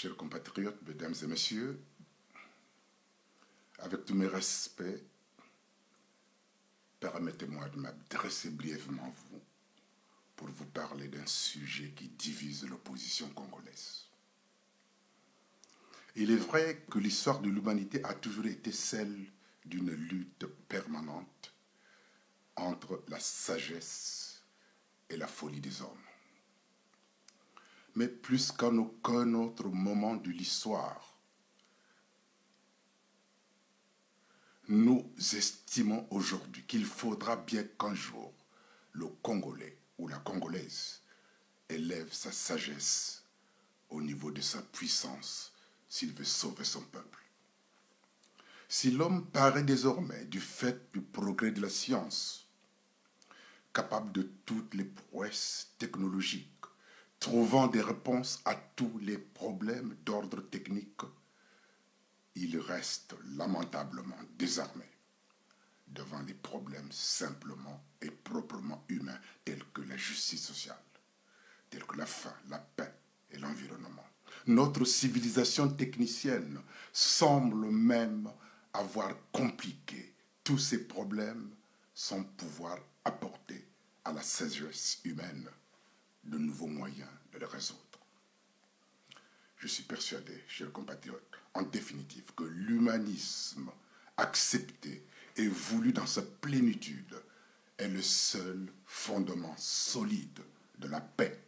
Chers compatriotes, mesdames et messieurs, avec tous mes respects, permettez-moi de m'adresser brièvement à vous pour vous parler d'un sujet qui divise l'opposition congolaise. Il est vrai que l'histoire de l'humanité a toujours été celle d'une lutte permanente entre la sagesse et la folie des hommes. Mais plus qu'en aucun autre moment de l'histoire, nous estimons aujourd'hui qu'il faudra bien qu'un jour, le Congolais ou la Congolaise élève sa sagesse au niveau de sa puissance s'il veut sauver son peuple. Si l'homme paraît désormais, du fait du progrès de la science, capable de toutes les prouesses technologiques, trouvant des réponses à tous les problèmes d'ordre technique, il reste lamentablement désarmé devant les problèmes simplement et proprement humains tels que la justice sociale, tels que la faim, la paix et l'environnement. Notre civilisation technicienne semble même avoir compliqué tous ces problèmes sans pouvoir apporter à la sagesse humaine de nouveaux moyens de les résoudre. Je suis persuadé, chers compatriotes, en définitive, que l'humanisme accepté et voulu dans sa plénitude est le seul fondement solide de la paix,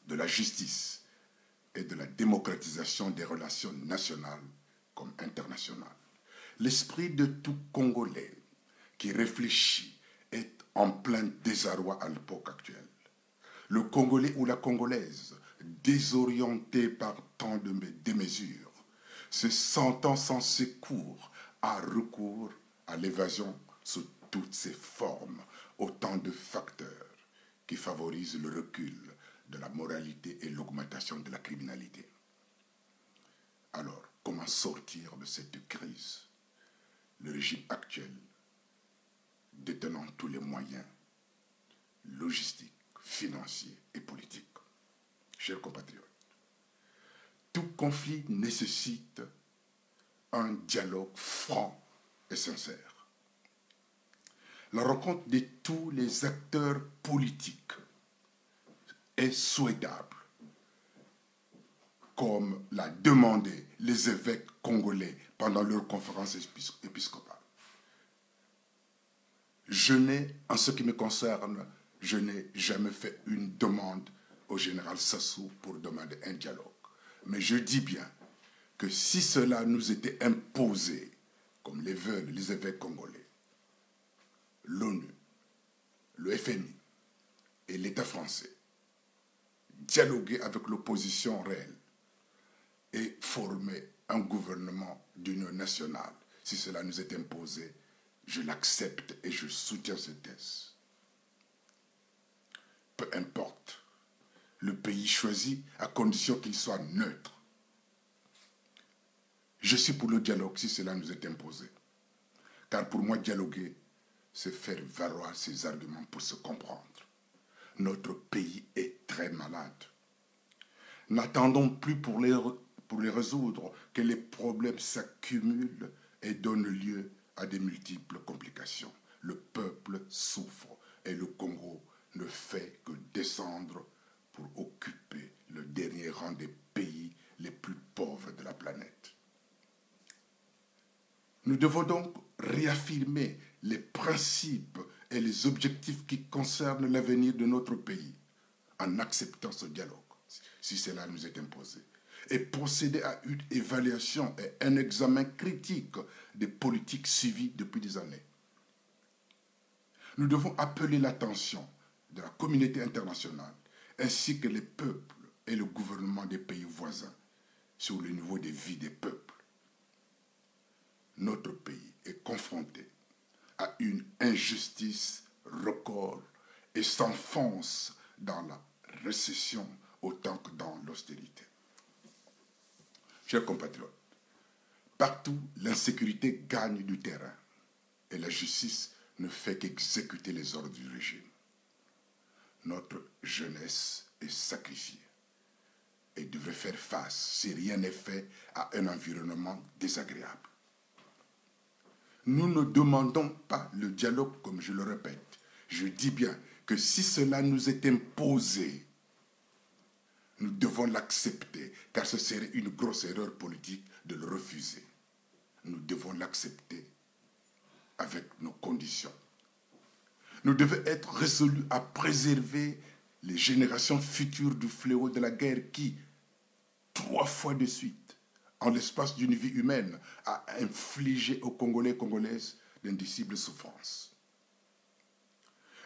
de la justice et de la démocratisation des relations nationales comme internationales. L'esprit de tout Congolais qui réfléchit est en plein désarroi à l'époque actuelle. Le Congolais ou la Congolaise, désorienté par tant de démesures, se sentant sans secours, a recours à l'évasion sous toutes ses formes, autant de facteurs qui favorisent le recul de la moralité et l'augmentation de la criminalité. Alors, comment sortir de cette crise? Le régime actuel, détenant tous les moyens logistiques, financiers et politiques. Chers compatriotes, tout conflit nécessite un dialogue franc et sincère. La rencontre de tous les acteurs politiques est souhaitable, comme l'a demandé les évêques congolais pendant leur conférence épiscopale. En ce qui me concerne, je n'ai jamais fait une demande au général Sassou pour demander un dialogue. Mais je dis bien que si cela nous était imposé, comme les veulent les évêques congolais, l'ONU, le FMI et l'État français, dialoguer avec l'opposition réelle et former un gouvernement d'union nationale, si cela nous est imposé, je l'accepte et je soutiens cette thèse. Peu importe le pays choisi, à condition qu'il soit neutre. Je suis pour le dialogue si cela nous est imposé. Car pour moi, dialoguer, c'est faire valoir ses arguments pour se comprendre. Notre pays est très malade. N'attendons plus pour les résoudre que les problèmes s'accumulent et donnent lieu à des multiples complications. Le peuple souffre et le Congo ne fait que descendre pour occuper le dernier rang des pays les plus pauvres de la planète. Nous devons donc réaffirmer les principes et les objectifs qui concernent l'avenir de notre pays en acceptant ce dialogue, si cela nous est imposé, et procéder à une évaluation et un examen critique des politiques suivies depuis des années. Nous devons appeler l'attention de la communauté internationale ainsi que les peuples et le gouvernement des pays voisins sur le niveau de vie des peuples. Notre pays est confronté à une injustice record et s'enfonce dans la récession autant que dans l'austérité. Chers compatriotes, partout l'insécurité gagne du terrain et la justice ne fait qu'exécuter les ordres du régime. Notre jeunesse est sacrifiée. et devrait faire face, si rien n'est fait, à un environnement désagréable. Nous ne demandons pas le dialogue, comme je le répète. Je dis bien que si cela nous est imposé, nous devons l'accepter, car ce serait une grosse erreur politique de le refuser. Nous devons l'accepter avec nos conditions. Nous devons être résolus à préserver les générations futures du fléau de la guerre qui, 3 fois de suite, en l'espace d'une vie humaine, a infligé aux Congolais et Congolaises d'indicibles souffrances.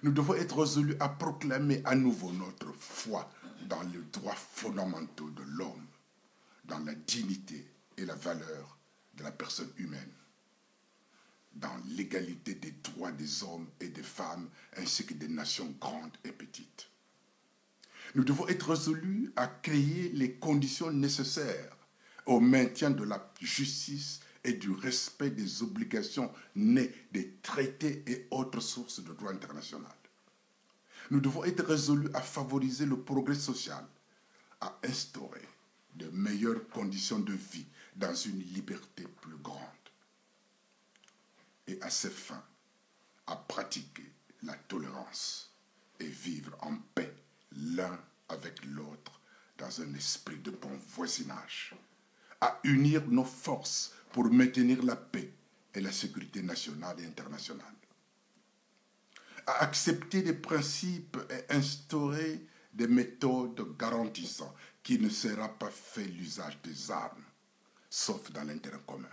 Nous devons être résolus à proclamer à nouveau notre foi dans les droits fondamentaux de l'homme, dans la dignité et la valeur de la personne humaine, dans l'égalité des droits des hommes et des femmes, ainsi que des nations grandes et petites. Nous devons être résolus à créer les conditions nécessaires au maintien de la justice et du respect des obligations nées des traités et autres sources de droit international. Nous devons être résolus à favoriser le progrès social, à instaurer de meilleures conditions de vie dans une liberté plus grande. Et à ces fins, à pratiquer la tolérance et vivre en paix l'un avec l'autre dans un esprit de bon voisinage, à unir nos forces pour maintenir la paix et la sécurité nationale et internationale, à accepter des principes et instaurer des méthodes garantissant qu'il ne sera pas fait l'usage des armes, sauf dans l'intérêt commun,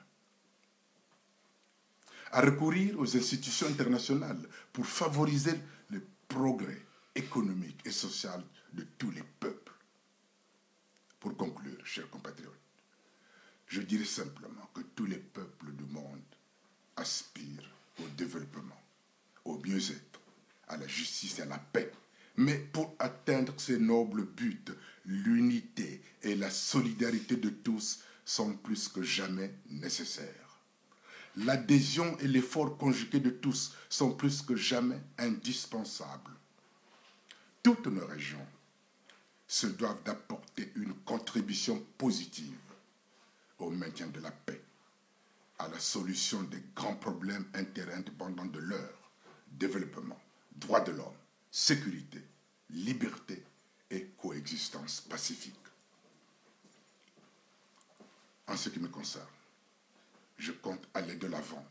à recourir aux institutions internationales pour favoriser le progrès économique et social de tous les peuples. Pour conclure, chers compatriotes, je dirais simplement que tous les peuples du monde aspirent au développement, au mieux-être, à la justice et à la paix. Mais pour atteindre ces nobles buts, l'unité et la solidarité de tous sont plus que jamais nécessaires. L'adhésion et l'effort conjugué de tous sont plus que jamais indispensables. Toutes nos régions se doivent d'apporter une contribution positive au maintien de la paix, à la solution des grands problèmes interindépendants de leur développement, droits de l'homme, sécurité, liberté et coexistence pacifique. En ce qui me concerne, je compte aller de l'avant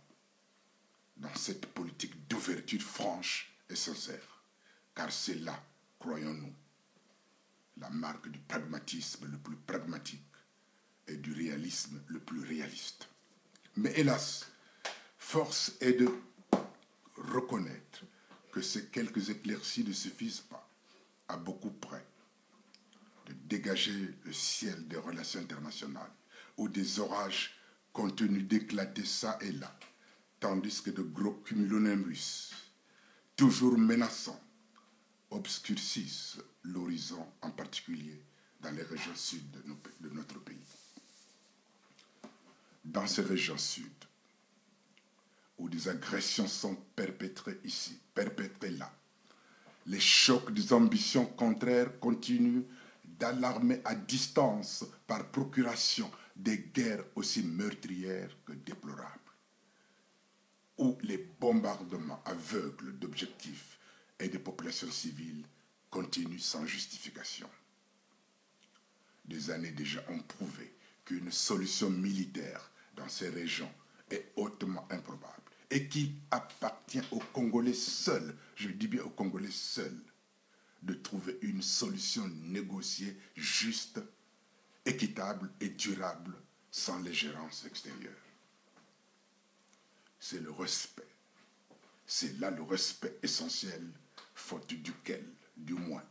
dans cette politique d'ouverture franche et sincère, car c'est là, croyons-nous, la marque du pragmatisme le plus pragmatique et du réalisme le plus réaliste. Mais hélas, force est de reconnaître que ces quelques éclaircies ne suffisent pas, à beaucoup près, de dégager le ciel des relations internationales, où des orages continuent d'éclater ça et là, tandis que de gros cumulonimbus, toujours menaçants, obscurcissent l'horizon, en particulier dans les régions sud de notre pays. Dans ces régions sud, où des agressions sont perpétrées ici, perpétrées là, les chocs des ambitions contraires continuent d'alarmer à distance par procuration des guerres aussi meurtrières que déplorables, où les bombardements aveugles d'objectifs et de populations civiles continuent sans justification. Des années déjà ont prouvé qu'une solution militaire dans ces régions est hautement improbable et qu'il appartient aux Congolais seuls, je dis bien aux Congolais seuls, de trouver une solution négociée juste, équitable et durable sans l'ingérence extérieure. C'est le respect. C'est là le respect essentiel, faute duquel, du moins,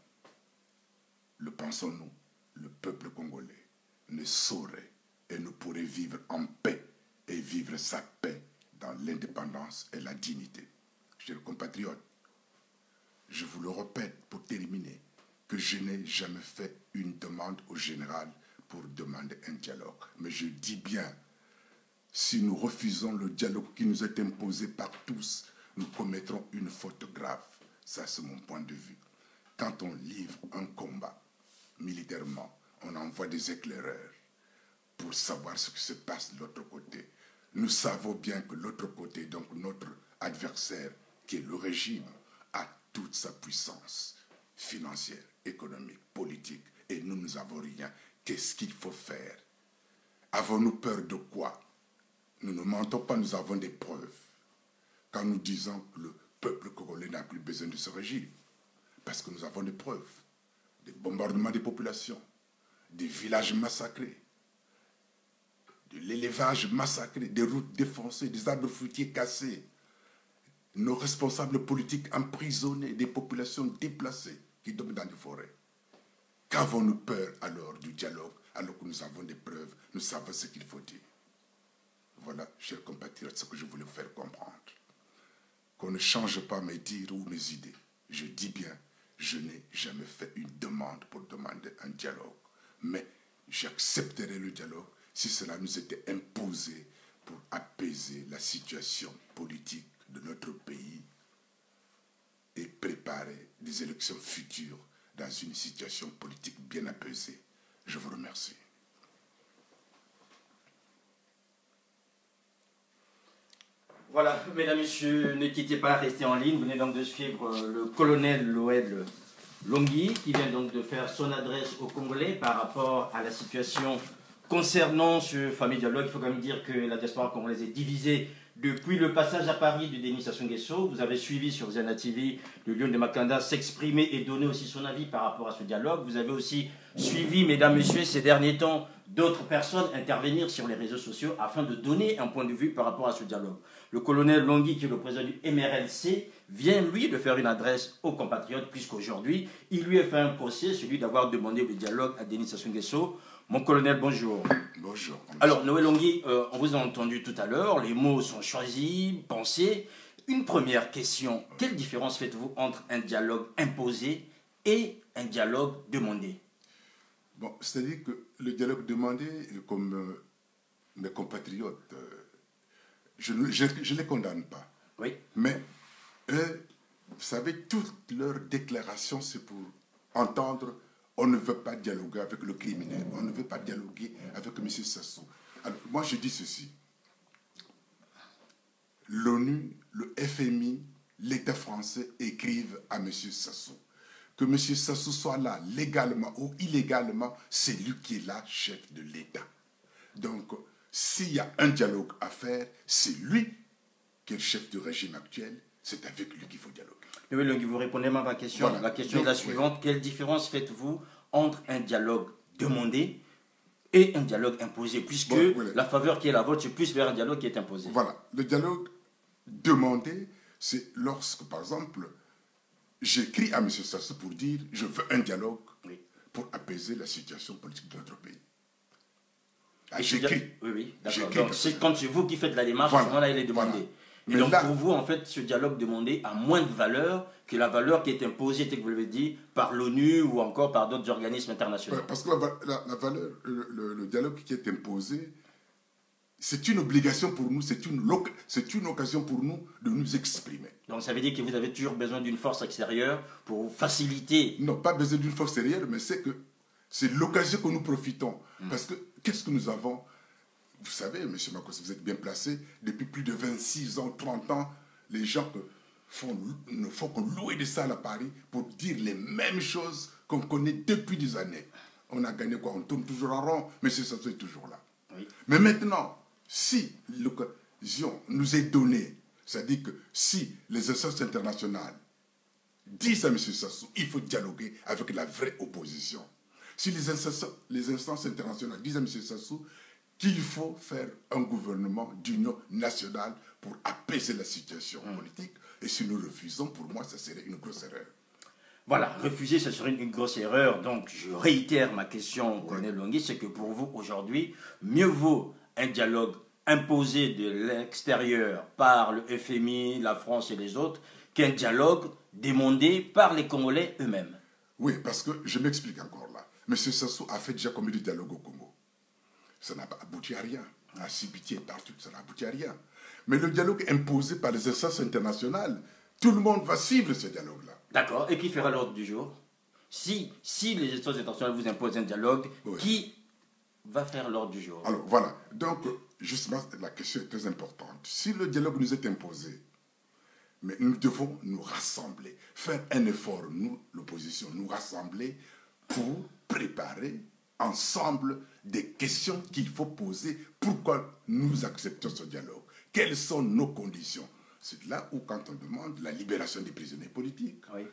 le pensons-nous, le peuple congolais ne saurait et ne pourrait vivre en paix et vivre sa paix dans l'indépendance et la dignité. Chers compatriotes, je vous le répète pour terminer, que je n'ai jamais fait une demande au général pour demander un dialogue. Mais je dis bien, si nous refusons le dialogue qui nous est imposé par tous, nous commettrons une faute grave. Ça, c'est mon point de vue. Quand on livre un combat militairement, on envoie des éclaireurs pour savoir ce qui se passe de l'autre côté. Nous savons bien que l'autre côté, donc notre adversaire, qui est le régime, a toute sa puissance financière, économique, politique, et nous n'avons rien. Qu'est-ce qu'il faut faire? Avons-nous peur de quoi? Nous ne mentons pas, nous avons des preuves. Quand nous disons que le peuple congolais n'a plus besoin de ce régime, parce que nous avons des preuves, des bombardements des populations, des villages massacrés, de l'élevage massacré, des routes défoncées, des arbres fruitiers cassés, nos responsables politiques emprisonnés, des populations déplacées qui dorment dans les forêts. Qu'avons-nous peur alors du dialogue, alors que nous avons des preuves, nous savons ce qu'il faut dire? Voilà, chers compatriotes, ce que je voulais vous faire comprendre. Qu'on ne change pas mes dires ou mes idées. Je dis bien, je n'ai jamais fait une demande pour demander un dialogue. Mais j'accepterai le dialogue si cela nous était imposé pour apaiser la situation politique de notre pays et préparer des élections futures dans une situation politique bien apaisée. Je vous remercie. Voilà, mesdames, messieurs, ne quittez pas, restez en ligne. Vous venez donc de suivre le colonel Loël Longui, qui vient donc de faire son adresse aux Congolais par rapport à la situation concernant ce fameux dialogue. Il faut quand même dire que la diaspora congolaise est divisée depuis le passage à Paris de Denis Sassou Nguesso. Vous avez suivi sur Zana TV le Lion de Makanda s'exprimer et donner aussi son avis par rapport à ce dialogue. Vous avez aussi suivi, mesdames, messieurs, ces derniers temps, d'autres personnes intervenir sur les réseaux sociaux afin de donner un point de vue par rapport à ce dialogue. Le colonel Longui, qui est le président du MRLC, vient, lui, de faire une adresse aux compatriotes, puisqu'aujourd'hui, il lui a fait un procès, celui d'avoir demandé le dialogue à Denis Sassou Nguesso. Mon colonel, bonjour. Bonjour. Alors, Noël Longui, on vous a entendu tout à l'heure, les mots sont choisis, pensés. Une première question, quelle différence faites-vous entre un dialogue imposé et un dialogue demandé? Bon, c'est-à-dire que le dialogue demandé, comme mes compatriotes, je ne les condamne pas. Oui. Mais eux, vous savez, toutes leurs déclarations, c'est pour entendre: on ne veut pas dialoguer avec le criminel, on ne veut pas dialoguer avec M. Sassou. Alors, moi, je dis ceci. L'ONU, le FMI, l'État français écrivent à M. Sassou. Que M. Sassou soit là, légalement ou illégalement, c'est lui qui est là, chef de l'État. Donc, s'il y a un dialogue à faire, c'est lui qui est le chef du régime actuel, c'est avec lui qu'il faut dialoguer. Oui, Longui, vous répondez à ma question. Voilà. La question est la suivante. Oui. Quelle différence faites-vous entre un dialogue demandé et un dialogue imposé, puisque la faveur qui est la vôtre, c'est plus vers un dialogue qui est imposé? Voilà. Le dialogue demandé, c'est lorsque, par exemple, j'écris à M. Sassou pour dire: je veux un dialogue pour apaiser la situation politique de notre pays. J'écris. Oui, d'accord. Donc, c'est quand c'est vous qui faites la démarche, à ce moment-là, il est demandé. Voilà. Et donc, là, pour vous, en fait, ce dialogue demandé a moins de valeur que la valeur qui est imposée, tel que vous l'avez dit, par l'ONU ou encore par d'autres organismes internationaux. Parce que la valeur, le dialogue qui est imposé, c'est une obligation pour nous, c'est une occasion pour nous de nous exprimer. Donc ça veut dire que vous avez toujours besoin d'une force extérieure pour faciliter... Non, pas besoin d'une force extérieure, mais c'est l'occasion que nous profitons. Parce que, qu'est-ce que nous avons? Vous savez, M. Makos, vous êtes bien placé, depuis plus de 26 ans, 30 ans, les gens ne font que louer des salles à Paris pour dire les mêmes choses qu'on connaît depuis des années. On a gagné quoi? On tourne toujours en rond, mais M. Sassou est toujours là. Oui. Mais maintenant, si l'occasion nous est donnée, c'est-à-dire que si les instances internationales disent à M. Sassou: il faut dialoguer avec la vraie opposition. Si les instances internationales disent à M. Sassou qu'il faut faire un gouvernement d'union nationale pour apaiser la situation politique, et si nous refusons, pour moi, ça serait une grosse erreur. Voilà, refuser, ce serait une grosse erreur. Donc, je réitère ma question, colonel Longui, c'est que pour vous, aujourd'hui, mieux vaut un dialogue imposé de l'extérieur par le FMI, la France et les autres, qu'un dialogue demandé par les Congolais eux-mêmes. Oui, parce que je m'explique encore là. M. Sassou a fait déjà combien de dialogues au Congo? Ça n'a pas abouti à rien. À Sibiti et partout, ça n'a abouti à rien. Mais le dialogue imposé par les instances internationales, tout le monde va suivre ce dialogue-là. D'accord. Et qui fera l'ordre du jour? Si les instances internationales vous imposent un dialogue, oui. Qui va faire l'ordre du jour? Alors voilà, donc justement la question est très importante. Si le dialogue nous est imposé, mais nous devons nous rassembler, faire un effort, nous, l'opposition, nous rassembler pour préparer ensemble des questions qu'il faut poser. Pourquoi nous acceptons ce dialogue? Quelles sont nos conditions? C'est là où, quand on demande la libération des prisonniers politiques, Oui.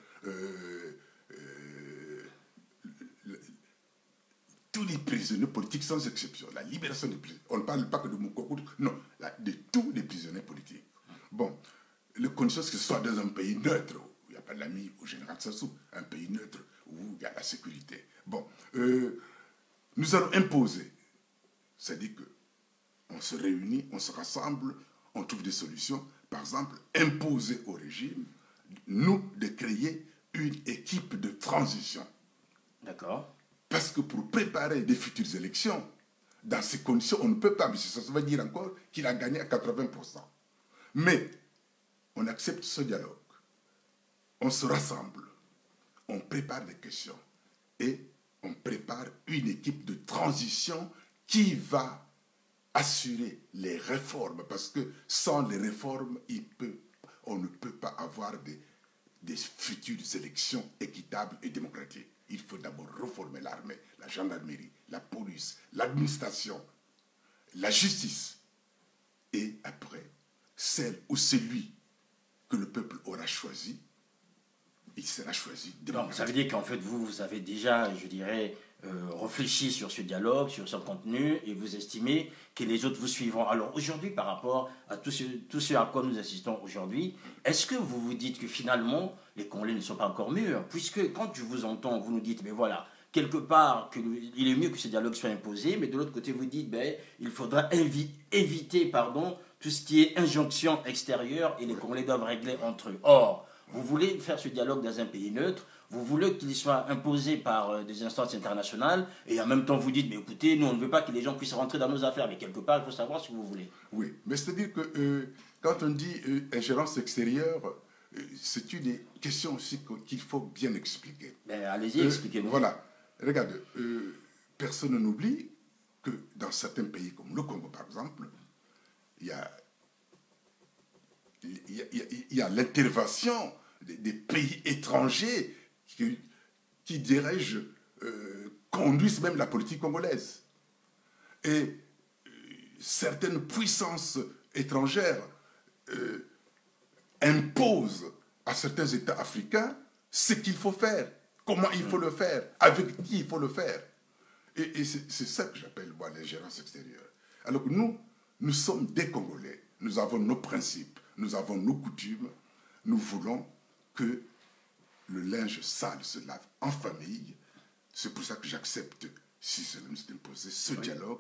Tous les prisonniers politiques sans exception, la libération des prisonniers, on ne parle pas que de Moukoko, non, de tous les prisonniers politiques. Bon, les conditions, c'est que ce soit dans un pays neutre, où il n'y a pas d'ami au général Sassou, un pays neutre où il y a la sécurité. Bon, nous allons imposer, c'est-à-dire qu'on se réunit, on se rassemble, on trouve des solutions. Par exemple, imposer au régime, nous, de créer une équipe de transition. D'accord. Parce que pour préparer des futures élections, dans ces conditions, on ne peut pas, mais ça veut dire encore qu'il a gagné à 80%. Mais on accepte ce dialogue, on se rassemble, on prépare des questions et on prépare une équipe de transition qui va assurer les réformes, parce que sans les réformes, on ne peut pas avoir des futures élections équitables et démocratiques. Il faut d'abord réformer l'armée, la gendarmerie, la police, l'administration, la justice. Et après, celle ou celui que le peuple aura choisi, il sera choisi démocratiquement. Donc ça veut dire qu'en fait vous avez déjà, je dirais, réfléchi sur ce dialogue, sur son contenu, et vous estimez que les autres vous suivront. Alors aujourd'hui, par rapport à tout ce à quoi nous assistons aujourd'hui, est-ce que vous vous dites que finalement les Congolais ne sont pas encore mûrs? Puisque quand je vous entends, vous nous dites, mais voilà, quelque part, il est mieux que ce dialogue soit imposé, mais de l'autre côté, vous dites, ben, il faudra éviter tout ce qui est injonction extérieure et les Congolais doivent régler entre eux. Or, vous voulez faire ce dialogue dans un pays neutre, vous voulez qu'il soit imposé par des instances internationales, et en même temps vous dites, mais écoutez, nous on ne veut pas que les gens puissent rentrer dans nos affaires, mais quelque part il faut savoir ce que vous voulez. Oui, mais c'est-à-dire que quand on dit ingérence extérieure, c'est une question aussi qu'il faut bien expliquer. Ben, allez-y, expliquez-nous. Voilà, regarde, personne n'oublie que dans certains pays comme le Congo par exemple, il y a l'intervention des pays étrangers qui dirigent, conduisent même la politique congolaise. Et certaines puissances étrangères imposent à certains États africains ce qu'il faut faire, comment il faut le faire, avec qui il faut le faire. Et c'est ça que j'appelle moi l'ingérence extérieure. Alors que nous sommes des Congolais, nous avons nos principes, nous avons nos coutumes, nous voulons que le linge sale se lave en famille. C'est pour ça que j'accepte, si cela nous est imposé, ce dialogue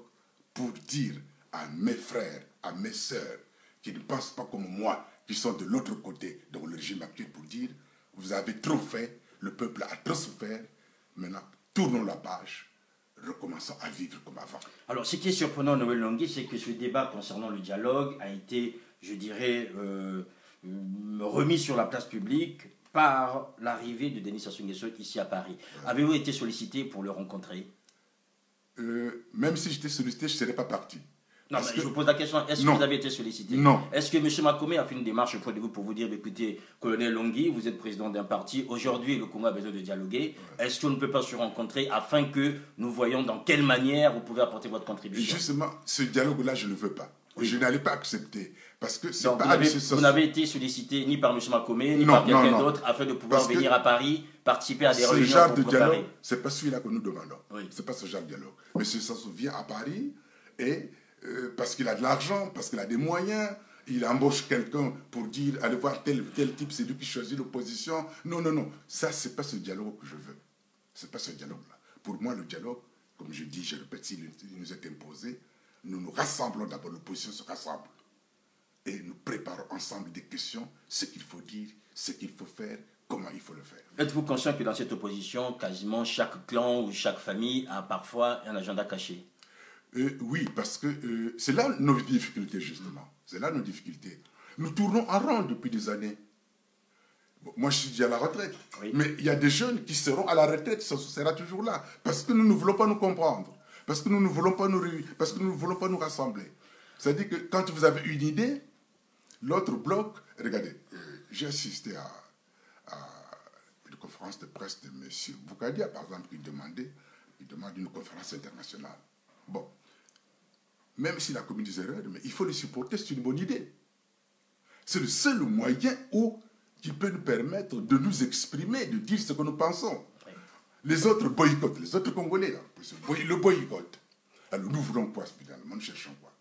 pour dire à mes frères, à mes sœurs, qui ne pensent pas comme moi, qui sont de l'autre côté, dans le régime actuel, pour dire, vous avez trop fait, le peuple a trop souffert, maintenant, tournons la page, recommençons à vivre comme avant. Alors, ce qui est surprenant, Noël Longui, c'est que ce débat concernant le dialogue a été, je dirais, remis sur la place publique par l'arrivée de Denis Sassou Nguesso ici à Paris. Avez-vous été sollicité pour le rencontrer? Même si j'étais sollicité, je ne serais pas parti. Non, mais je vous pose la question, est-ce que vous avez été sollicité? Non. Est-ce que M. Makome a fait une démarche auprès de vous pour vous dire, écoutez, colonel Longui, vous êtes président d'un parti, aujourd'hui le Congo a besoin de dialoguer, est-ce qu'on ne peut pas se rencontrer afin que nous voyons dans quelle manière vous pouvez apporter votre contribution? Justement, ce dialogue-là, je ne veux pas. Oui. Je n'allais pas accepter. Parce que c'est pas vous n'avez été sollicité ni par M. Makome, ni par quelqu'un d'autre, afin de pouvoir venir à Paris, participer à des réunions. Ce genre de dialogue, ce n'est pas celui-là que nous demandons. Oui. Ce n'est pas ce genre de dialogue. M. Sassou vient à Paris et parce qu'il a de l'argent, parce qu'il a des moyens, il embauche quelqu'un pour dire allez voir tel type, c'est lui qui choisit l'opposition. Non, non, non. Ça, ce n'est pas ce dialogue que je veux. Ce n'est pas ce dialogue-là. Pour moi, le dialogue, comme je dis, je répète, s'il nous est imposé, nous nous rassemblons d'abord, l'opposition se rassemble. Et nous préparons ensemble des questions, ce qu'il faut dire, ce qu'il faut faire, comment il faut le faire. Êtes-vous conscient que dans cette opposition, quasiment chaque clan ou chaque famille a parfois un agenda caché? Oui, parce que c'est là nos difficultés, justement. C'est là nos difficultés. Nous tournons en rond depuis des années. Bon, moi, je suis déjà à la retraite. Oui. Mais il y a des jeunes qui seront à la retraite, ça sera toujours là. Parce que nous ne voulons pas nous comprendre. Parce que nous ne voulons pas nous réunir. Parce que nous ne voulons pas nous rassembler. C'est-à-dire que quand vous avez une idée, l'autre bloc... Regardez, j'ai assisté à une conférence de presse de M. Boukadia, par exemple, il demande une conférence internationale. Bon, même s'il a commis des erreurs, mais il faut le supporter, c'est une bonne idée. C'est le seul moyen qui peut nous permettre de nous exprimer, de dire ce que nous pensons. Oui. Les autres boycottent, les autres Congolais, là, le boycott. Alors nous voulons quoi, finalement, nous cherchons quoi?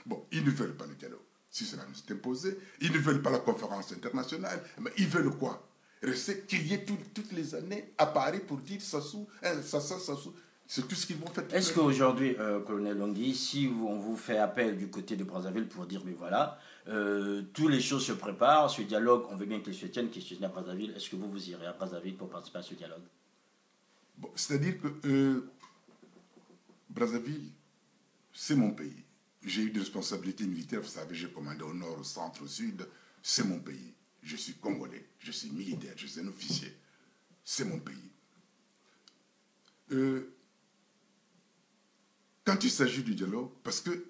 Bon, ils ne veulent pas le dialogue, si cela nous est imposé. Ils ne veulent pas la conférence internationale, mais ils veulent quoi? Rester qu'il y ait toutes les années à Paris pour dire Sassou, Sassou. C'est tout ce qu'ils vont faire. Est-ce qu'aujourd'hui, colonel Longui, si on vous fait appel du côté de Brazzaville pour dire, mais voilà, toutes les choses se préparent, ce dialogue, on veut bien que les soutiennent, qui se tiennent à Brazzaville, est-ce que vous irez à Brazzaville pour participer à ce dialogue? Bon, c'est-à-dire que Brazzaville, c'est mon pays. J'ai eu des responsabilités militaires, vous savez, j'ai commandé au nord, au centre, au sud, c'est mon pays. Je suis congolais, je suis militaire, je suis un officier. C'est mon pays. Quand il s'agit du dialogue, parce que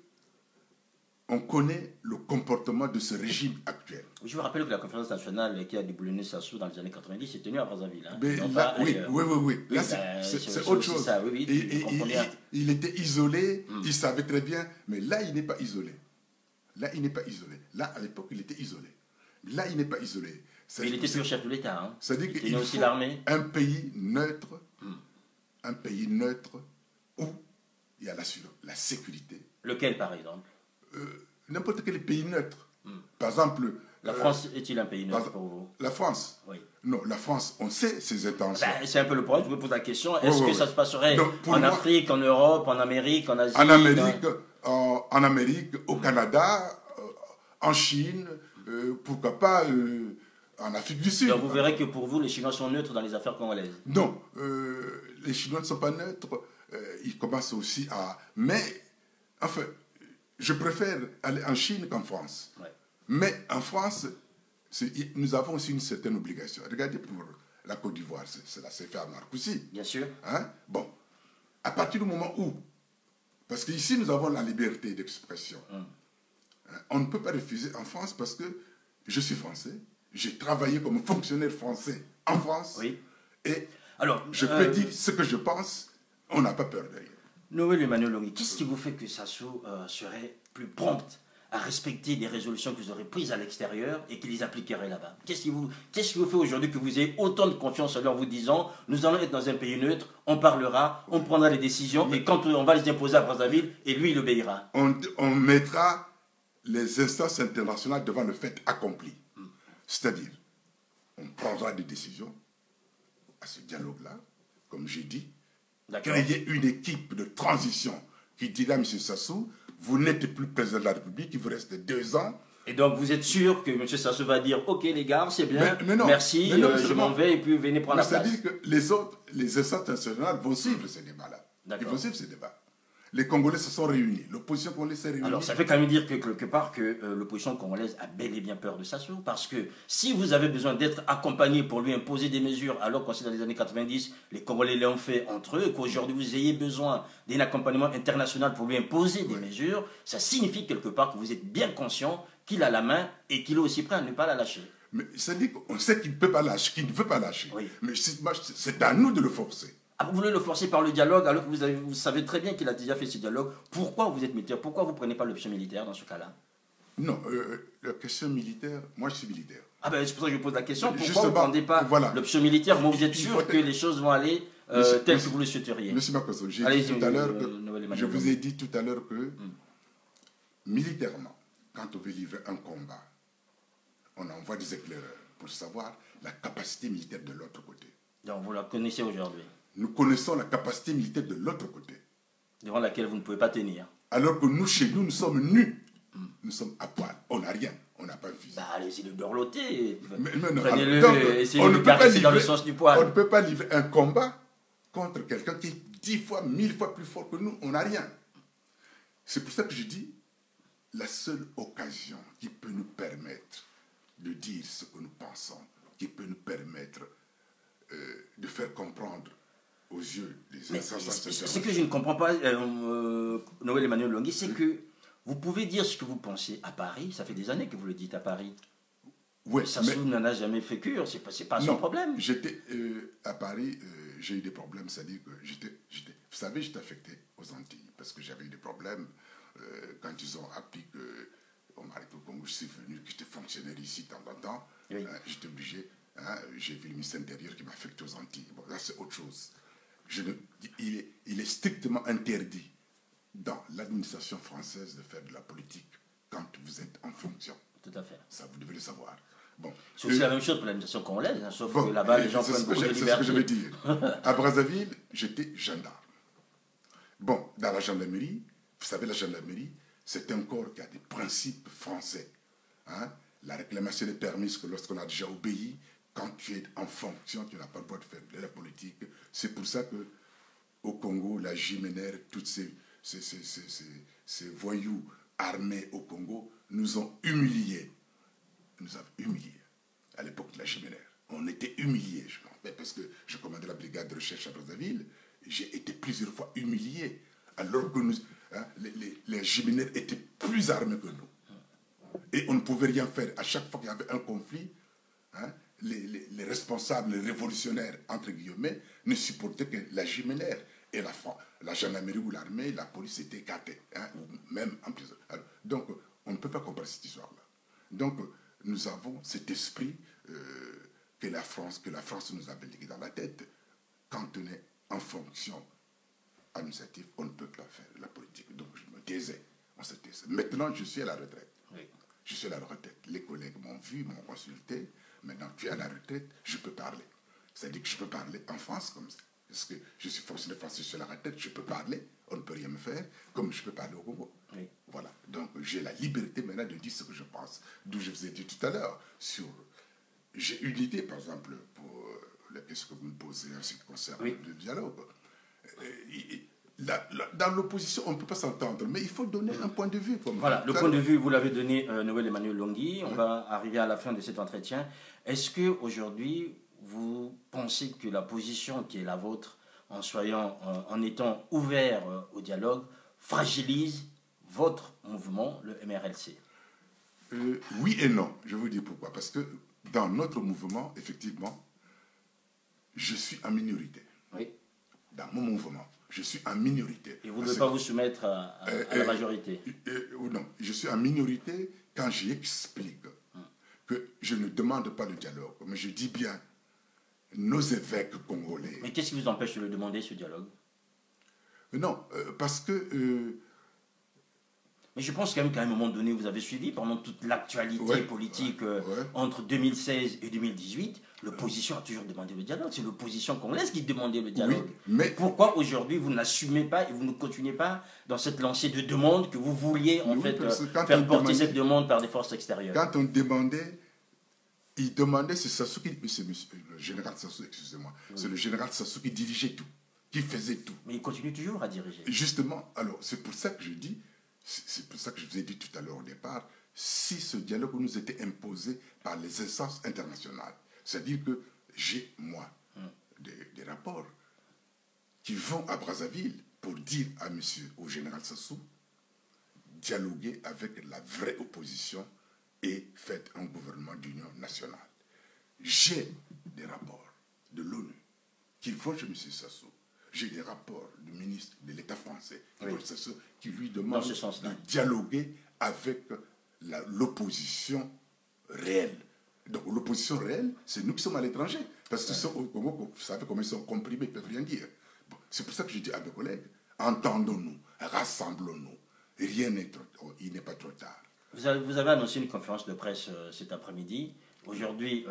on connaît le comportement de ce régime actuel. Je vous rappelle que la conférence nationale qui a déboulonné Sassou dans les années 90 s'est tenue à Brazzaville. Hein. Là, oui. Là, c'est autre chose. Ça, oui, il était isolé, il savait très bien, mais là, il n'est pas isolé. Là, à l'époque, il était isolé. Là, il n'est pas isolé. Mais il était toujours chef de l'État. Hein. C'est-à-dire qu'il faut aussi l'armée. Un pays neutre où il y a la sécurité. Lequel, par exemple? N'importe quel pays neutre. Par exemple... La France est-il un pays neutre pour vous? La France? Oui. Non, la France, on sait ses intentions. C'est un peu le problème, je vous pose la question. Est-ce que ça se passerait en Afrique, en Europe, en Amérique, en Asie? En Amérique, au Canada, en Chine, pourquoi pas en Afrique du Sud. Donc vous verrez que pour vous, les Chinois sont neutres dans les affaires congolaises? Non, les Chinois ne sont pas neutres. Ils commencent aussi à... Mais, enfin... Je préfère aller en Chine qu'en France. Ouais. Mais en France, nous avons aussi une certaine obligation. Regardez pour la Côte d'Ivoire, cela s'est fait à Marcoussis. Bien sûr. Hein? Bon, à partir du moment où, parce qu'ici nous avons la liberté d'expression, on ne peut pas refuser en France parce que je suis français, j'ai travaillé comme fonctionnaire français en France, oui. Et alors, je peux dire ce que je pense, on n'a pas peur de rien. Noël Emmanuel Longui, qu'est-ce qui vous fait que Sassou serait plus prompt à respecter des résolutions que vous aurez prises à l'extérieur et qu'il les appliquerait là-bas? Qu'est-ce qui vous fait aujourd'hui que vous ayez autant de confiance en leur vous disant nous allons être dans un pays neutre, on parlera, on prendra les décisions et quand on va les imposer à Brazzaville, et lui il obéira? On mettra les instances internationales devant le fait accompli. C'est-à-dire, on prendra des décisions à ce dialogue-là, comme j'ai dit, créer une équipe de transition qui dira à M. Sassou, vous n'êtes plus président de la République, il vous reste 2 ans. Et donc vous êtes sûr que M. Sassou va dire, ok les gars, c'est bien, merci, je m'en vais et puis venez prendre la place. C'est-à-dire que les instances internationales vont suivre ce débat-là. Ils vont suivre ce débat. Les Congolais se sont réunis, l'opposition congolaise s'est réunie. Alors ça fait quand même dire que quelque part que l'opposition congolaise a bel et bien peur de Sassou, parce que si vous avez besoin d'être accompagné pour lui imposer des mesures, alors qu'on sait dans les années 90, les Congolais l'ont fait entre eux, et qu'aujourd'hui vous ayez besoin d'un accompagnement international pour lui imposer des mesures, ça signifie quelque part que vous êtes bien conscient qu'il a la main et qu'il est aussi prêt à ne pas la lâcher. Mais ça dit qu'on sait qu'il ne peut pas lâcher, qu'il ne veut pas lâcher. Oui. Mais c'est à nous de le forcer. Ah, vous voulez le forcer par le dialogue alors que vous savez très bien qu'il a déjà fait ce dialogue. Pourquoi vous êtes militaire? Pourquoi vous ne prenez pas l'option militaire dans ce cas-là? Non, la question militaire, moi je suis militaire. Ah ben c'est pour ça que je pose la question. Pourquoi vous ne prenez pas l'option militaire? Vous êtes sûr que les choses vont aller telles que vous le souhaiteriez? Monsieur Makoso, je vous ai dit tout à l'heure que militairement, quand on veut livrer un combat, on envoie des éclaireurs pour savoir la capacité militaire de l'autre côté. Donc vous la connaissez aujourd'hui? Nous connaissons la capacité militaire de l'autre côté. Devant laquelle vous ne pouvez pas tenir. Alors que nous, chez nous, nous sommes nus. Nous sommes à poil. On n'a rien. On n'a pas vu. Bah, allez-y le dorloter. Prenez-le, essayez de le caresser dans le sens du poil. On ne peut pas livrer un combat contre quelqu'un qui est 10 fois, 1000 fois plus fort que nous. On n'a rien. C'est pour ça que je dis, la seule occasion qui peut nous permettre de dire ce que nous pensons qui peut nous permettre de faire comprendre aux yeux des instances internationales. Ce que je ne comprends pas, Noël Emmanuel Longui, c'est que vous pouvez dire ce que vous pensez à Paris, ça fait des années que vous le dites à Paris. Oui, Sassou n'en a jamais fait cure, c'est pas son problème. J'étais à Paris, j'ai eu des problèmes, c'est-à-dire que vous savez, j'étais affecté aux Antilles parce que j'avais eu des problèmes quand ils ont appris que on m'a arrêté au Congo, je suis venu, que j'étais fonctionnaire ici de temps en temps, oui. J'étais obligé, j'ai vu le ministère intérieur qui m'a affecté aux Antilles. Bon, là c'est autre chose. Il est strictement interdit dans l'administration française de faire de la politique quand vous êtes en fonction. Tout à fait. Ça, vous devez le savoir. Bon, c'est aussi la même chose pour l'administration congolaise, hein, sauf que là-bas, les gens prennent beaucoup de liberté. C'est ce que je veux dire. À Brazzaville, j'étais gendarme. Bon, dans la gendarmerie, vous savez, la gendarmerie, c'est un corps qui a des principes français. Hein? La réclamation des permis, que lorsqu'on a déjà obéi, quand tu es en fonction, tu n'as pas le droit de faire de la politique. C'est pour ça que au Congo, la JMNR, toutes ces voyous armés au Congo, nous ont humiliés. Nous avons humiliés à l'époque de la JMNR. On était humiliés, je me rappelle, parce que je commandais la brigade de recherche à Brazzaville. J'ai été plusieurs fois humilié, alors que les JMNR étaient plus armés que nous. Et on ne pouvait rien faire. À chaque fois qu'il y avait un conflit, les responsables, les révolutionnaires, entre guillemets, ne supportaient que la JMNR. Et la gendarmerie ou l'armée, la police était écartée, ou même en prison. Alors, donc, on ne peut pas comparer cette histoire-là. Donc, nous avons cet esprit que la France nous avait légué dans la tête. Quand on est en fonction administrative, on ne peut pas faire la politique. Donc, je me taisais. On se taisait. Maintenant, je suis à la retraite. Oui. Je suis à la retraite. Les collègues m'ont vu, m'ont consulté. Maintenant, tu es à la retraite, je peux parler. C'est-à-dire que je peux parler en France comme ça. Parce que je suis fonctionnaire français, je suis à la retraite, je peux parler. On ne peut rien me faire, comme je peux parler au Congo. Oui. Voilà. Donc, j'ai la liberté maintenant de dire ce que je pense. D'où je vous ai dit tout à l'heure sur... J'ai une idée, par exemple, pour la question que vous me posez en ce qui concerne le dialogue. Dans l'opposition, on ne peut pas s'entendre, mais il faut donner un point de vue. Voilà, le point de vue, vous l'avez donné, Noël Emmanuel Longui. On va arriver à la fin de cet entretien. Est-ce qu'aujourd'hui, vous pensez que la position qui est la vôtre, en étant ouvert au dialogue, fragilise votre mouvement, le MRLC? Oui et non. Je vous dis pourquoi. Parce que dans notre mouvement, effectivement, je suis en minorité. Oui. Dans mon mouvement, je suis en minorité. Et vous ne devez pas vous soumettre à la majorité? Non, je suis en minorité quand j'explique que je ne demande pas le dialogue, mais je dis bien nos évêques congolais. Mais qu'est-ce qui vous empêche de le demander, ce dialogue? Non, parce que... Mais je pense quand même qu'à un moment donné, vous avez suivi pendant toute l'actualité politique entre 2016 et 2018, l'opposition a toujours demandé le dialogue. C'est l'opposition congolaise qui demandait le dialogue. Oui, mais pourquoi aujourd'hui vous n'assumez pas et vous ne continuez pas dans cette lancée de demande que vous vouliez en fait faire porter cette demande par des forces extérieures? Quand on demandait, il demandait, c'est Sassou qui, le général Sassou, excusez-moi, c'est le général Sassou qui dirigeait tout, qui faisait tout. Mais il continue toujours à diriger. Justement, alors c'est pour ça que je dis, c'est pour ça que je vous ai dit tout à l'heure au départ, si ce dialogue nous était imposé par les instances internationales, c'est-à-dire que j'ai, moi, des rapports qui vont à Brazzaville pour dire à monsieur, au général Sassou, dialoguer avec la vraie opposition et faites un gouvernement d'union nationale. J'ai des rapports de l'ONU qui vont chez monsieur Sassou. J'ai des rapports du ministre de l'État français qui lui demande de dialoguer avec l'opposition réelle. Donc l'opposition réelle, c'est nous qui sommes à l'étranger. Parce que au Congo, vous savez comment ils sont comprimés, ils ne peuvent rien dire. Bon, c'est pour ça que je dis à mes collègues, entendons-nous, rassemblons-nous. Rien n'est trop, il n'est pas trop tard. Vous avez annoncé une conférence de presse cet après-midi. Aujourd'hui,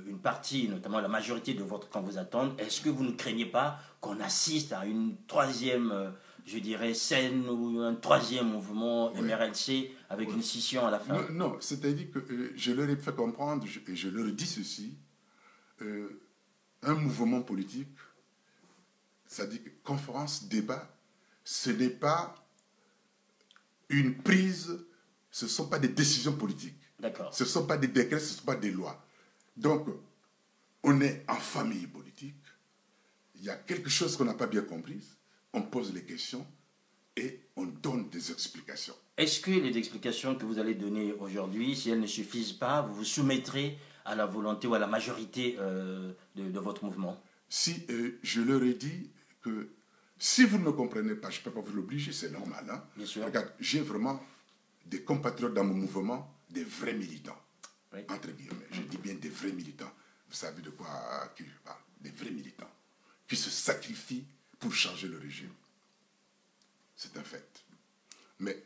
une partie, notamment la majorité de votre camp vous attendent. Est-ce que vous ne craignez pas qu'on assiste à une troisième, je dirais, scène ou un troisième mouvement MRLC avec une scission à la fin? Non, c'est-à-dire que je leur ai fait comprendre, et je leur dis ceci, un mouvement politique, c'est-à-dire que conférence, débat, ce n'est pas une prise, ce ne sont pas des décisions politiques. D'accord. Ce ne sont pas des décrets, ce ne sont pas des lois. Donc, on est en famille politique, il y a quelque chose qu'on n'a pas bien compris, on pose les questions et on donne des explications. Est-ce que les explications que vous allez donner aujourd'hui, si elles ne suffisent pas, vous vous soumettrez à la volonté ou à la majorité de votre mouvement? Si je leur ai dit que si vous ne me comprenez pas, je ne peux pas vous l'obliger, c'est normal. Hein? Bien sûr. Regarde, j'ai vraiment des compatriotes dans mon mouvement, des vrais militants. Oui. Entre guillemets, je dis bien des vrais militants. Vous savez de quoi je parle? Des vrais militants qui se sacrifient pour changer le régime. C'est un fait. Mais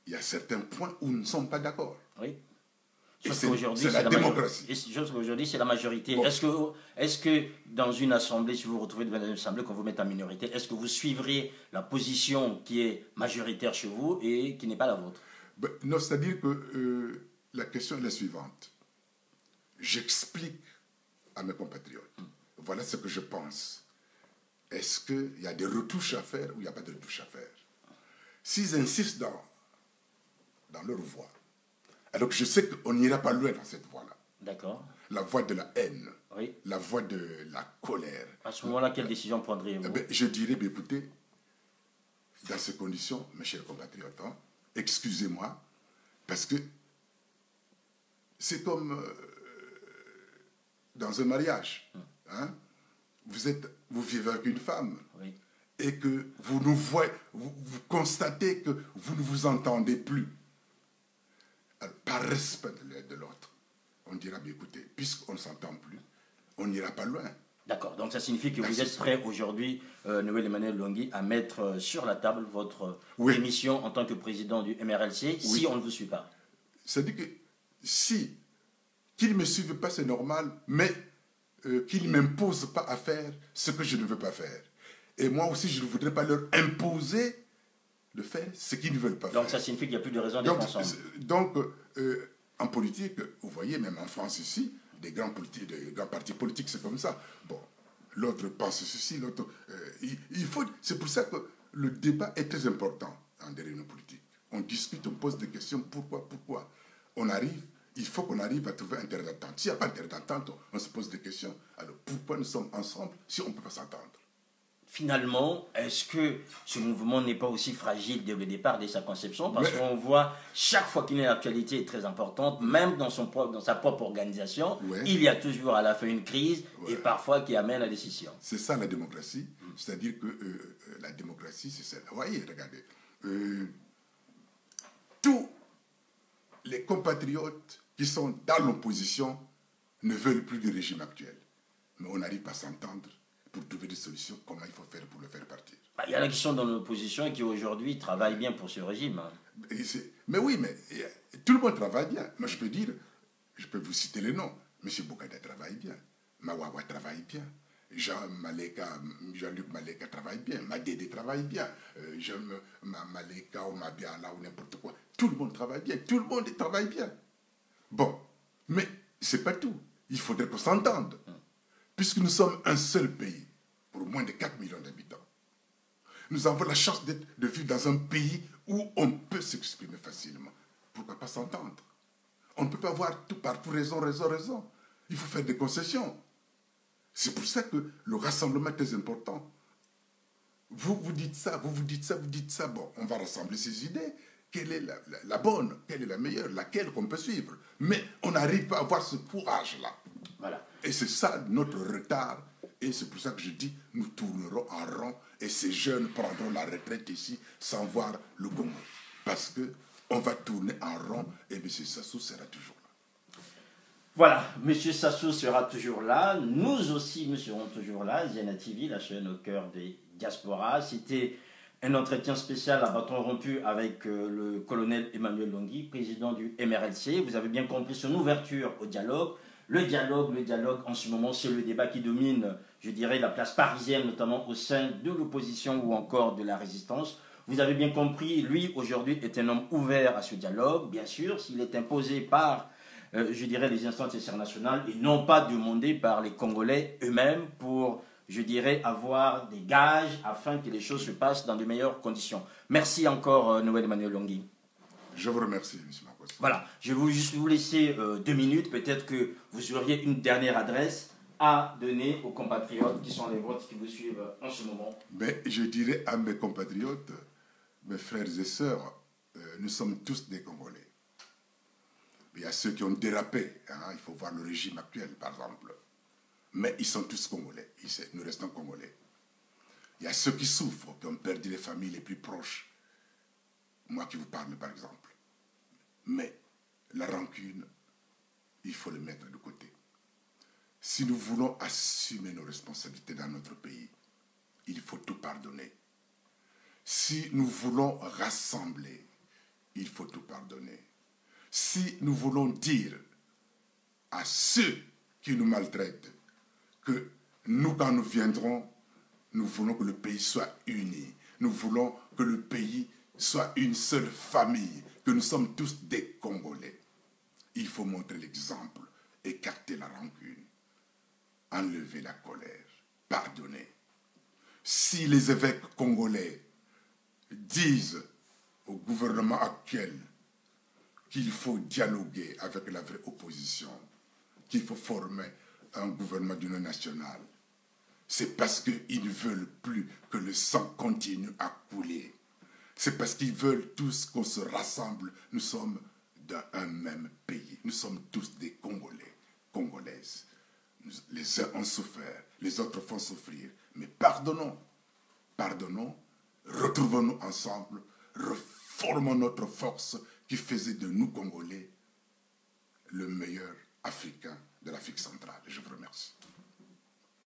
il y a certains points où nous ne sommes pas d'accord. Oui. C'est la démocratie. Aujourd'hui, c'est la majorité. Bon. Est-ce que dans une assemblée, si vous vous retrouvez devant une assemblée, qu'on vous mette en minorité, est-ce que vous suivrez la position qui est majoritaire chez vous et qui n'est pas la vôtre? Ben, non, c'est-à-dire que la question est la suivante. J'explique à mes compatriotes. Voilà ce que je pense. Est-ce qu'il y a des retouches à faire ou il n'y a pas de retouches à faire? S'ils insistent dans leur voie, alors que je sais qu'on n'ira pas loin dans cette voie-là. D'accord. La voie de la haine, oui. La voie de la colère. À ce moment-là, quelle décision prendriez-vous? Je dirais, écoutez, dans ces conditions, mes chers compatriotes, hein, excusez-moi, parce que c'est comme dans un mariage. Hein, vous vivez avec une femme, oui. Et que vous constatez que vous ne vous entendez plus. Alors, par respect de l'autre, on dira, bien écoutez, puisqu'on ne s'entend plus, on n'ira pas loin. D'accord, donc ça signifie que vous êtes prêt aujourd'hui, Noël Emmanuel Longui, à mettre sur la table votre démission en tant que président du MRLC, si on ne vous suit pas. C'est-à-dire que si qu'ils ne me suivent pas, c'est normal, mais qu'ils ne m'imposent pas à faire ce que je ne veux pas faire. Et moi aussi, je ne voudrais pas leur imposer de faire ce qu'ils ne veulent pas faire. Donc ça signifie qu'il n'y a plus de raison d'être ensemble. Donc, en politique, vous voyez, même en France ici, des grands partis politiques, c'est comme ça. Bon, l'autre pense ceci, l'autre... c'est pour ça que le débat est très important dans des réunions politiques. On discute, on pose des questions, pourquoi il faut qu'on arrive à trouver un terrain d'entente. S'il n'y a pas de terrain d'entente, on se pose des questions. Alors, pourquoi nous sommes ensemble si on ne peut pas s'entendre? Finalement, est-ce que ce mouvement n'est pas aussi fragile dès le départ, dès sa conception? Parce qu'on voit, chaque fois qu'une actualité est très importante, même dans sa propre organisation, il y a toujours à la fin une crise et parfois qui amène à la décision. C'est ça la démocratie. C'est-à-dire que la démocratie, c'est ça. Vous voyez, regardez. Tous les compatriotes qui sont dans l'opposition ne veulent plus du régime actuel. Mais on n'arrive pas à s'entendre pour trouver des solutions, comment il faut faire pour le faire partir. Il y en a qui sont dans l'opposition et qui aujourd'hui travaillent bien pour ce régime. Mais oui, mais tout le monde travaille bien. Moi, je peux vous citer les noms. M. Boukada travaille bien. Mawawa travaille bien. Jean-Luc Maleka travaille bien. Madédé travaille bien. Maleka ou Mabiala ou n'importe quoi. Tout le monde travaille bien. Tout le monde travaille bien. Bon, mais c'est pas tout. Il faudrait qu'on s'entende. Puisque nous sommes un seul pays, pour moins de 4 millions d'habitants. Nous avons la chance de vivre dans un pays où on peut s'exprimer facilement. Pourquoi pas s'entendre? On ne peut pas avoir tout partout raison. Il faut faire des concessions. C'est pour ça que le rassemblement est très important. Vous dites ça. Bon, on va rassembler ces idées. Quelle est la bonne? Quelle est la meilleure? Laquelle qu'on peut suivre? Mais on n'arrive pas à avoir ce courage-là. Voilà. Et c'est ça notre retard. Et c'est pour ça que je dis, nous tournerons en rond et ces jeunes prendront la retraite ici sans voir le Congo. Parce qu'on va tourner en rond et M. Sassou sera toujours là. Voilà, M. Sassou sera toujours là. Nous aussi, nous serons toujours là. Ziana TV, la chaîne au cœur des diasporas. C'était un entretien spécial à bâton rompu avec le colonel Emmanuel Longui, président du MRLC. Vous avez bien compris son ouverture au dialogue. Le dialogue, en ce moment, c'est le débat qui domine, je dirais, la place parisienne, notamment au sein de l'opposition ou encore de la résistance. Vous avez bien compris, lui, aujourd'hui, est un homme ouvert à ce dialogue, bien sûr, s'il est imposé par, je dirais, les instances internationales et non pas demandé par les Congolais eux-mêmes pour, je dirais, avoir des gages afin que les choses se passent dans de meilleures conditions. Merci encore, Noël Emmanuel Longui. Je vous remercie, M. Marcos. Voilà, je vais juste vous laisser 2 minutes. Peut-être que vous auriez une dernière adresse à donner aux compatriotes qui sont les vôtres, qui vous suivent en ce moment. Mais je dirais à mes compatriotes, mes frères et sœurs, nous sommes tous des Congolais. Il y a ceux qui ont dérapé, hein, il faut voir le régime actuel, par exemple. Mais ils sont tous Congolais, nous restons Congolais. Il y a ceux qui souffrent, qui ont perdu les familles les plus proches. Moi qui vous parle, par exemple. Mais la rancune, il faut le mettre de côté. Si nous voulons assumer nos responsabilités dans notre pays, il faut tout pardonner. Si nous voulons rassembler, il faut tout pardonner. Si nous voulons dire à ceux qui nous maltraitent que nous, quand nous viendrons, nous voulons que le pays soit uni. Nous voulons que le pays soit une seule famille, que nous sommes tous des Congolais. Il faut montrer l'exemple, écarter la rancune, enlever la colère, pardonner. Si les évêques congolais disent au gouvernement actuel qu'il faut dialoguer avec la vraie opposition, qu'il faut former un gouvernement d'union nationale, c'est parce qu'ils ne veulent plus que le sang continue à couler. C'est parce qu'ils veulent tous qu'on se rassemble. Nous sommes d'un même pays. Nous sommes tous des Congolais, Congolaises. Les uns ont souffert, les autres font souffrir. Mais pardonnons, pardonnons, retrouvons-nous ensemble, reformons notre force qui faisait de nous Congolais le meilleur Africain de l'Afrique centrale. Je vous remercie.